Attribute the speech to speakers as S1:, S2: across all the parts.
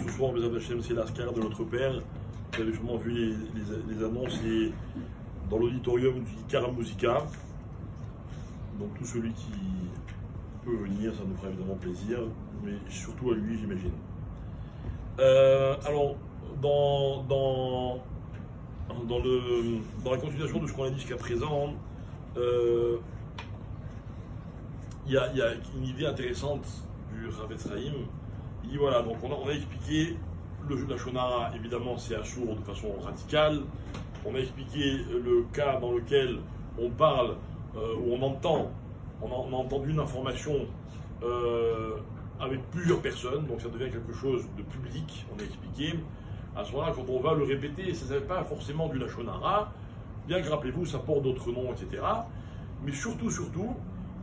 S1: ce soir, Bezat Hashem, c'est l'Askar de notre Père. Vous avez sûrement vu les annonces dans l'auditorium du Kara Musica. Donc tout celui qui peut venir, ça nous fera évidemment plaisir, mais surtout à lui, j'imagine. Alors, dans la continuation de ce qu'on a dit jusqu'à présent, il y a une idée intéressante du Rav Etzraïm. Il dit voilà, donc on a expliqué la Shonara, évidemment c'est assourd de façon radicale. On a expliqué le cas dans lequel on parle, où on a entendu une information avec plusieurs personnes, donc ça devient quelque chose de public, on a expliqué. À ce moment-là, quand on va le répéter, ça n'est pas forcément du Lachonara, bien que rappelez-vous, ça porte d'autres noms, etc. Mais surtout,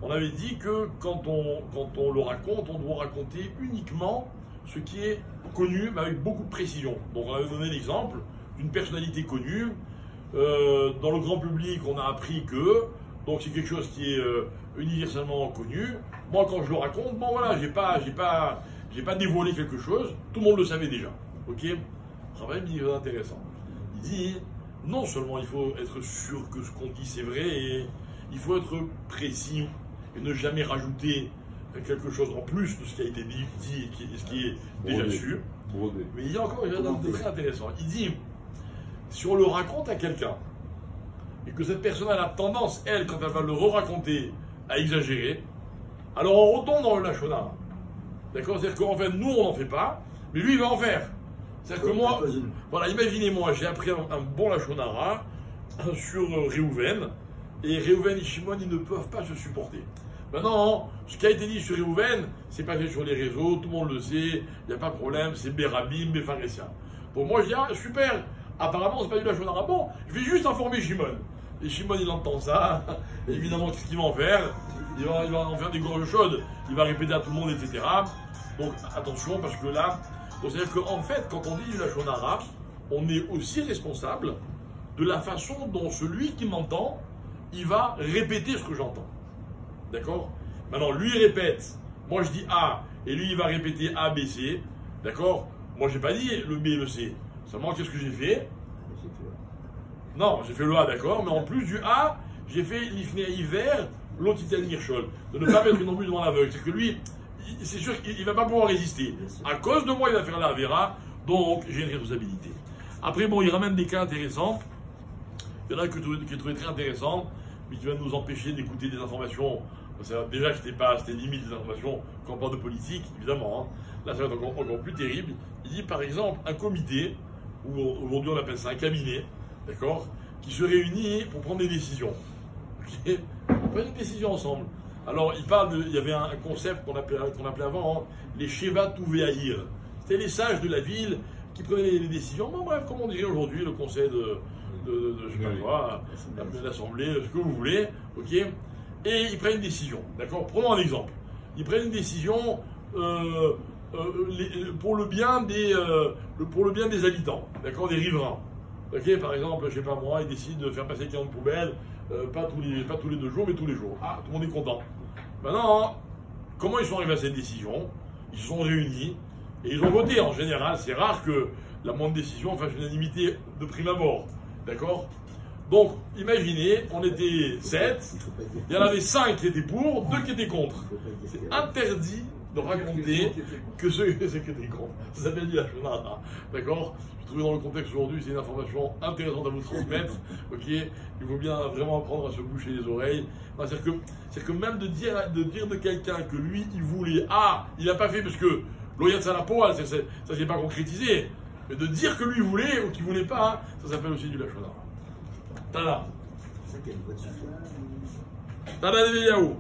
S1: on avait dit que quand on le raconte, on doit raconter uniquement ce qui est connu, mais avec beaucoup de précision. Donc on avait donné l'exemple d'une personnalité connue. Dans le grand public, on a appris que, donc c'est quelque chose qui est universellement connu. Moi, quand je le raconte, bon voilà, j'ai pas dévoilé quelque chose, tout le monde le savait déjà. Ok? Travail intéressant. Il dit, non seulement il faut être sûr que ce qu'on dit c'est vrai, et il faut être précis et ne jamais rajouter quelque chose en plus de ce qui a été dit et ce qui est déjà su. Mais il y a encore quelque chose de très intéressant. Il dit, si on le raconte à quelqu'un, et que cette personne a la tendance, elle, quand elle va le re-raconter, à exagérer, alors on retombe dans le Lachonara. D'accord? C'est-à-dire qu'en fait, nous, on n'en fait pas, mais lui, il va en faire. C'est-à-dire que moi, voilà, imaginez-moi, j'ai appris un bon Lachonara sur Réhouven, et Réhouven et Shimon, ils ne peuvent pas se supporter. Maintenant, ce qui a été dit sur Réhouven, c'est passé sur les réseaux, tout le monde le sait, il n'y a pas de problème, c'est Bérabim, Béfaressia. Donc moi, je dis, ah, super, apparemment, c'est pas du Lachonara. Bon, je vais juste informer Shimon. Et Shimon, il entend ça, et évidemment, qu'est-ce qu'il va en faire? Il va en faire des gorges chaudes, il va répéter à tout le monde, etc. Donc attention, parce que là, c'est-à-dire qu'en fait, quand on dit du Lachonara, on est aussi responsable de la façon dont celui qui m'entend, il va répéter ce que j'entends. D'accord? Maintenant, lui il répète, moi je dis A, et lui il va répéter A, B, C. D'accord? Moi j'ai pas dit le B et le C. Seulement, qu'est-ce que j'ai fait? Non, j'ai fait le A, d'accord, mais en plus du A, j'ai fait l'Ifnei hiver, l'autre Ital Hirschol. De ne pas mettre une embûche devant l'aveugle. C'est que lui, c'est sûr qu'il ne va pas pouvoir résister. À cause de moi, il va faire la Avera, donc j'ai une responsabilité. Après, bon, il ramène des cas intéressants. Il y en a que j'ai trouvé très intéressants, mais qui va nous empêcher d'écouter des informations. Déjà que c'était limite des informations quand on parle de politique, évidemment. Hein. Là, ça va être encore plus terrible. Il dit par exemple un comité, ou aujourd'hui on appelle ça un cabinet, d'accord, qui se réunit pour prendre des décisions. Okay, on prend une décision ensemble. Alors, il y avait un concept qu'on appelait avant, hein, les Sheva Touvéaïr. C'était les sages de la ville qui prenaient les décisions. Bon, bref, comme on dirait aujourd'hui, le conseil de je sais pas quoi, l'assemblée, ce que vous voulez, ok. Et ils prennent une décision, d'accord. Prenons un exemple. Ils prennent une décision pour le bien des habitants, d'accord, des riverains. Ok, par exemple, je sais pas moi, ils décident de faire passer quelqu'un de poubelle, pas tous les 2 jours, mais tous les jours. Ah, tout le monde est content. Maintenant, comment ils sont arrivés à cette décision? Ils se sont réunis et ils ont voté. En général, c'est rare que la moindre décision fasse une unanimité de prime abord. D'accord? Donc, imaginez, on était 7, il y en avait 5 qui étaient pour, 2 qui étaient contre. C'est interdit de raconter que ceux qui étaient contre. Ça s'appelle du Lachonara. D'accord? Je trouve dans le contexte aujourd'hui, c'est une information intéressante à vous transmettre. Ok? Il faut bien vraiment apprendre à se boucher les oreilles. C'est que même de dire de quelqu'un que lui, il voulait, ah, il n'a pas fait parce que l'Oyat Salapoa, ça s'est pas concrétisé. Mais de dire que lui voulait ou qu'il voulait pas, ça s'appelle aussi du Lachonara. Tada. Tada de Yaou.